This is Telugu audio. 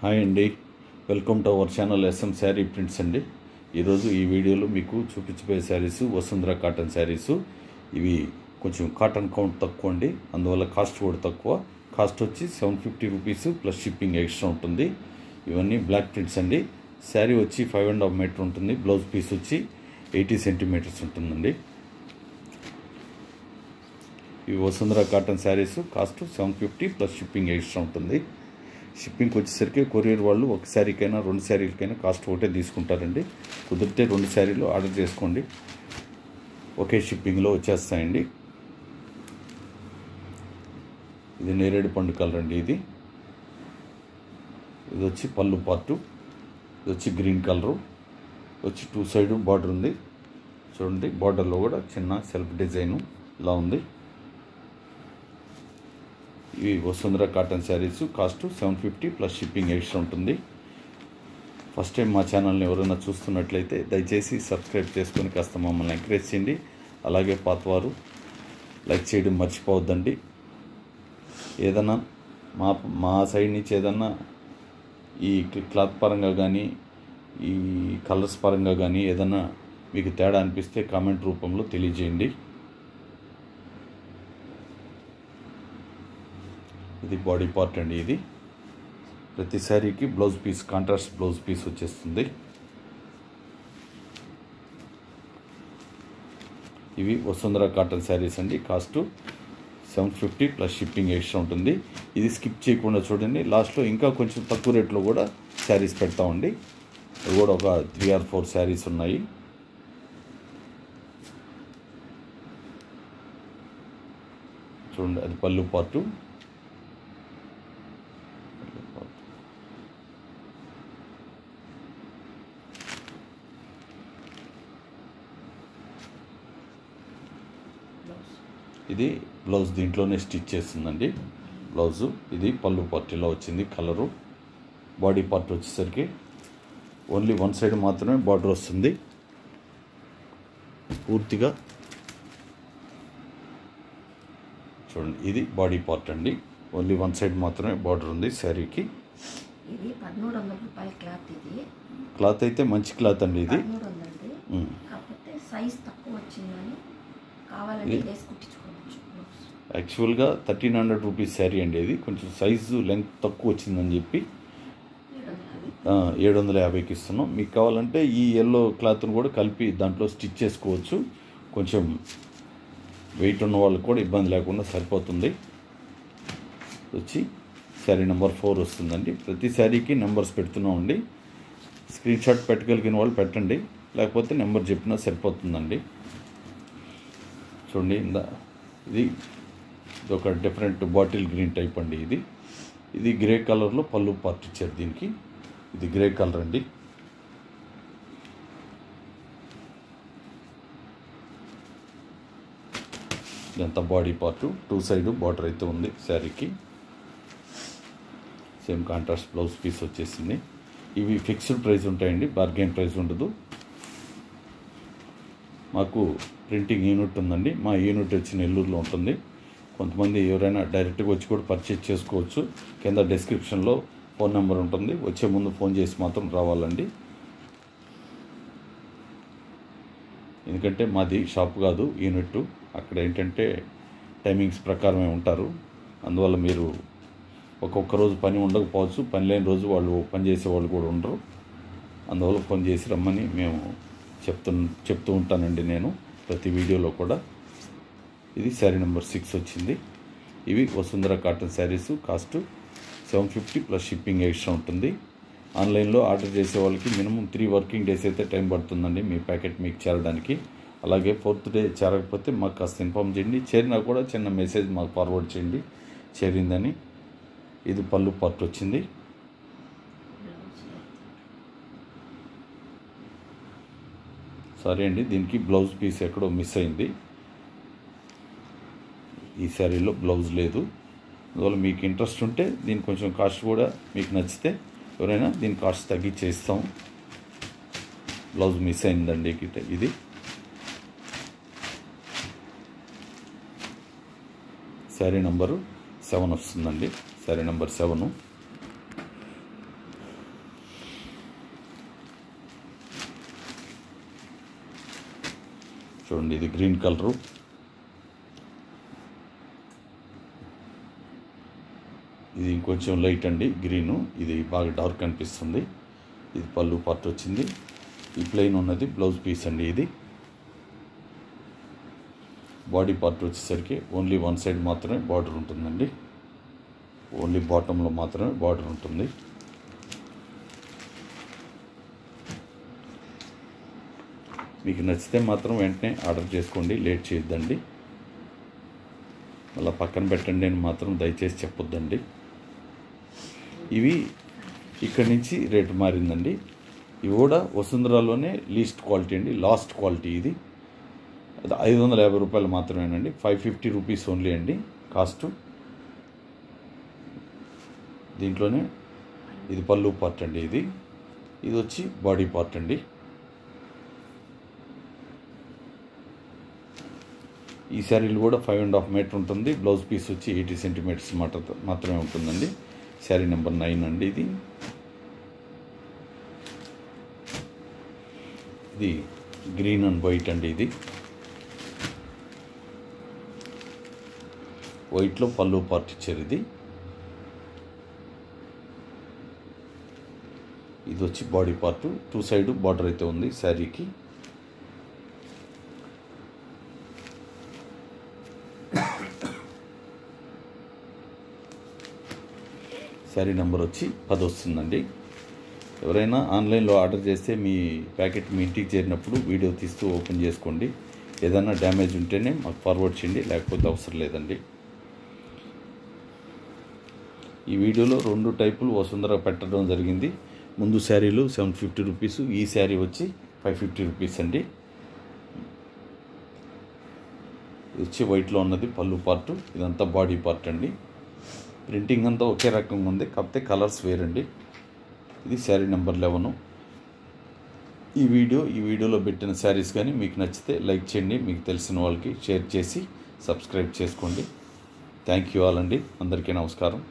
హాయ్ అండి, welcome to our channel S M sari prints అండి. ఈరోజు ఈ వీడియోలో మీకు చూపించబోయే శారీస్ వసుంధర కాటన్ శారీస్. ఇవి కొంచెం కాటన్ కౌంట్ తక్కువ అండి, అందువల్ల కాస్ట్ కూడా తక్కువ. కాస్ట్ వచ్చి 750 రూపీస్ ప్లస్ షిప్పింగ్ ఎక్స్ట్రా ఉంటుంది. ఇవన్నీ బ్లాక్ ప్రింట్స్ అండి. శారీ వచ్చి 5.5 మీటర్ ఉంటుంది. బ్లౌజ్ పీస్ వచ్చి 80 సెంటీమీటర్స్ ఉంటుందండి. ఈ Vasundhara cotton saris cost 750 plus shipping extra ఉంటుంది. షిప్పింగ్కి వచ్చేసరికి కొరియర్ వాళ్ళు ఒక శారీకైనా 2 శారీలకైనా కాస్ట్ ఒకటే తీసుకుంటారండి. కుదిరితే 2 శారీలు ఆర్డర్ చేసుకోండి, ఒకే షిప్పింగ్లో వచ్చేస్తాయండి. ఇది నేరేడు పండు కలర్ అండి. ఇది వచ్చి పళ్ళు పార్టు. ఇది వచ్చి గ్రీన్ కలరు. వచ్చి 2 సైడ్ బార్డర్ ఉంది చూడండి. బార్డర్లో కూడా చిన్న సెల్ఫ్ డిజైను ఇలా ఉంది. ఇవి Vasundhara cotton saris cost 750 plus shipping extra ఉంటుంది. ఫస్ట్ టైం మా ఛానల్ని ఎవరైనా చూస్తున్నట్లయితే దయచేసి సబ్స్క్రైబ్ చేసుకొని కాస్త మమ్మల్ని ఎంకరేజ్ చేయండి. అలాగే పాతవారు లైక్ చేయడం మర్చిపోవద్దండి. ఏదైనా మా సైడ్ నుంచి ఏదన్నా ఈ క్లాత్ పరంగా కానీ ఈ కలర్స్ పరంగా కానీ ఏదైనా మీకు తేడా అనిపిస్తే కామెంట్ రూపంలో తెలియజేయండి. ఇది బాడీ పార్ట్ అండి. ఇది ప్రతి శారీకి blouse piece, contrast blouse piece వచ్చేస్తుంది. ఇవి వసుంధర కాటన్ శారీస్ అండి. కాస్ట్ 750 ప్లస్ షిప్పింగ్ ఎక్స్ట్రా ఉంటుంది. ఇది స్కిప్ చేయకుండా చూడండి. లాస్ట్లో ఇంకా కొంచెం తక్కువ రేట్లో కూడా శారీస్ పెడతామండి. అది కూడా ఒక 3 or 4 శారీస్ ఉన్నాయి. చూడండి, అది పళ్ళు పార్టు. ఇది బ్లౌజ్ దీంట్లోనే స్టిచ్ చేస్తుందండి బ్లౌజు. ఇది పళ్ళు పార్ట్ ఇలా వచ్చింది కలరు. బాడీ పార్ట్ వచ్చేసరికి ఓన్లీ 1 సైడ్ మాత్రమే బార్డర్ వస్తుంది. పూర్తిగా చూడండి, ఇది బాడీ పార్ట్ అండి. ఓన్లీ 1 సైడ్ మాత్రమే బార్డర్ ఉంది శారీకి. ఇది 1300 రూపాయల క్లాత్. ఇది క్లాత్ అయితే మంచి క్లాత్ అండి. ఇది కాకపోతే సైజ్ తక్కువ వచ్చిందని కావాలంటే వేసి కుట్టించుకోవచ్చు. యాక్చువల్గా 1300 రూపీస్ శారీ అండి. ఇది కొంచెం సైజు లెంత్ తక్కువ వచ్చిందని చెప్పి 750కి ఇస్తున్నాం. మీకు కావాలంటే ఈ ఎల్లో క్లాత్ను కూడా కలిపి దాంట్లో స్టిచ్ చేసుకోవచ్చు. కొంచెం వెయిట్ ఉన్న వాళ్ళకి కూడా ఇబ్బంది లేకుండా సరిపోతుంది. వచ్చి శారీ నెంబర్ 4 వస్తుందండి. ప్రతి శారీకి నెంబర్స్ పెడుతున్నామండి. స్క్రీన్ షాట్ పెట్టగలిగిన వాళ్ళు పెట్టండి, లేకపోతే నెంబర్ చెప్పినా సరిపోతుందండి. చూడండి, ఇది ఒక డిఫరెంట్ బాటిల్ గ్రీన్ టైప్ అండి. ఇది గ్రే కలర్లో పళ్ళు పార్ట్ ఇచ్చారు దీనికి. ఇది గ్రే కలర్ అండి. ఇదంతా బాడీ పార్టు. 2 సైడ్ బార్డర్ అయితే ఉంది శారీకి. సేమ్ కాంట్రాస్ట్ బ్లౌజ్ పీస్ వచ్చేసింది. ఇవి ఫిక్స్డ్ ప్రైస్ ఉంటాయండి, బార్గెన్ ప్రైస్ ఉండదు. మాకు ప్రింటింగ్ యూనిట్ ఉందండి. మా యూనిట్ వచ్చి నెల్లూరులో ఉంటుంది. కొంతమంది ఎవరైనా డైరెక్ట్గా వచ్చి కూడా పర్చేజ్ చేసుకోవచ్చు. కింద డిస్క్రిప్షన్లో ఫోన్ నెంబర్ ఉంటుంది. వచ్చే ముందు ఫోన్ చేసి మాత్రం రావాలండి. ఎందుకంటే మాది షాప్ కాదు, యూనిట్. అక్కడ ఏంటంటే టైమింగ్స్ ప్రకారమే ఉంటారు. అందువల్ల మీరు ఒక్కొక్క రోజు పని ఉండకపోవచ్చు, పని లేని రోజు వాళ్ళు పని చేసే వాళ్ళు కూడా ఉండరు. అందువల్ల ఫోన్ చేసి రమ్మని మేము చెప్తూ ఉంటానండి నేను ప్రతి వీడియోలో కూడా. ఇది శారీ నెంబర్ 6 వచ్చింది. ఇవి Vasundhara cotton saris. Cost 750 plus shipping extra ఉంటుంది. ఆన్లైన్లో ఆర్డర్ చేసే వాళ్ళకి మినిమం 3 వర్కింగ్ డేస్ అయితే టైం పడుతుందండి మీ ప్యాకెట్ మీకు చేరడానికి. అలాగే 4th డే చేరకపోతే మాకు కాస్త ఇన్ఫామ్ చేయండి. చేరినా కూడా చిన్న మెసేజ్ మాకు ఫార్వర్డ్ చేయండి చేరిందని. ఇది పళ్ళు పార్ట్ వచ్చింది. సరే అండి, దీనికి బ్లౌజ్ పీస్ ఎక్కడో మిస్ అయింది. ఈ శారీలో బ్లౌజ్ లేదు. అందువల్ల మీకు ఇంట్రెస్ట్ ఉంటే దీని కొంచెం కాస్ట్ కూడా మీకు నచ్చితే ఎవరైనా దీని కాస్ట్ తగ్గించి ఇస్తాం. బ్లౌజ్ మిస్ అయిందండి. ఇది శారీ నెంబరు 7 వస్తుందండి. శారీ నెంబర్ 7. చూడండి, ఇది గ్రీన్ కలరు. ఇది ఇంకొంచెం లైట్ అండి గ్రీను, ఇది బాగా డార్క్ అనిపిస్తుంది. ఇది పళ్ళు పార్ట్ వచ్చింది. ఈ ప్లెయిన్ ఉన్నది బ్లౌజ్ పీస్ అండి. ఇది బాడీ పార్ట్ వచ్చేసరికి ఓన్లీ వన్ సైడ్ మాత్రమే బార్డర్ ఉంటుందండి. ఓన్లీ బాటంలో మాత్రమే బార్డర్ ఉంటుంది. మీకు నచ్చితే మాత్రం వెంటనే ఆర్డర్ చేసుకోండి, లేట్ చేయొద్దండి. అలా పక్కన పెట్టండి అని మాత్రం దయచేసి చెప్పొద్దండి. ఇవి ఇక్కడి నుంచి రేటు మారిందండి. ఇవి కూడా వసుంధరాలోనే లీస్ట్ క్వాలిటీ అండి, లాస్ట్ క్వాలిటీ. ఇది 550 రూపాయలు మాత్రమేనండి. 550 రూపీస్ ఓన్లీ అండి కాస్ట్. దీంట్లోనే ఇది పళ్ళు పార్ట్ అండి. ఇది వచ్చి బాడీ పార్ట్ అండి. ఈ శారీలు కూడా 5.5 మీటర్ ఉంటుంది. బ్లౌజ్ పీస్ వచ్చి 80 సెంటీమీటర్స్ మాత్రమే ఉంటుందండి. శారీ నెంబర్ 9 అండి. ఇది గ్రీన్ అండ్ వైట్ అండి. ఇది వైట్లో పళ్ళు పార్ట్ ఇచ్చారు. ఇది వచ్చి బాడీ పార్ట్. 2 సైడ్ బార్డర్ అయితే ఉంది శారీకి. శారీ నెంబర్ వచ్చి 10 వస్తుందండి. ఎవరైనా ఆన్లైన్లో ఆర్డర్ చేస్తే మీ ప్యాకెట్ మీ ఇంటికి చేరినప్పుడు వీడియో తీస్తూ ఓపెన్ చేసుకోండి. ఏదైనా డ్యామేజ్ ఉంటేనే మాకు ఫార్వర్డ్ చేయండి, లేకపోతే అవసరం లేదండి. ఈ వీడియోలో 2 టైపులు వసుంధర పెట్టడం జరిగింది. ముందు శారీలు 750 రూపీస్, ఈ శారీ వచ్చి 550 రూపీస్ అండి. ఇది వచ్చి వైట్లో ఉన్నది పళ్ళు పార్టు. ఇదంతా బాడీ పార్ట్ అండి. ప్రింటింగ్ అంతా ఒకే రకంగా ఉంది, కాకపోతే కలర్స్ వేరండి. ఇది శారీ నెంబర్ 11. ఈ వీడియోలో పెట్టిన శారీస్ కానీ మీకు నచ్చితే లైక్ చేయండి, మీకు తెలిసిన వాళ్ళకి షేర్ చేసి సబ్స్క్రైబ్ చేసుకోండి. థ్యాంక్ యూ ఆల్ అండి. అందరికీ నమస్కారం.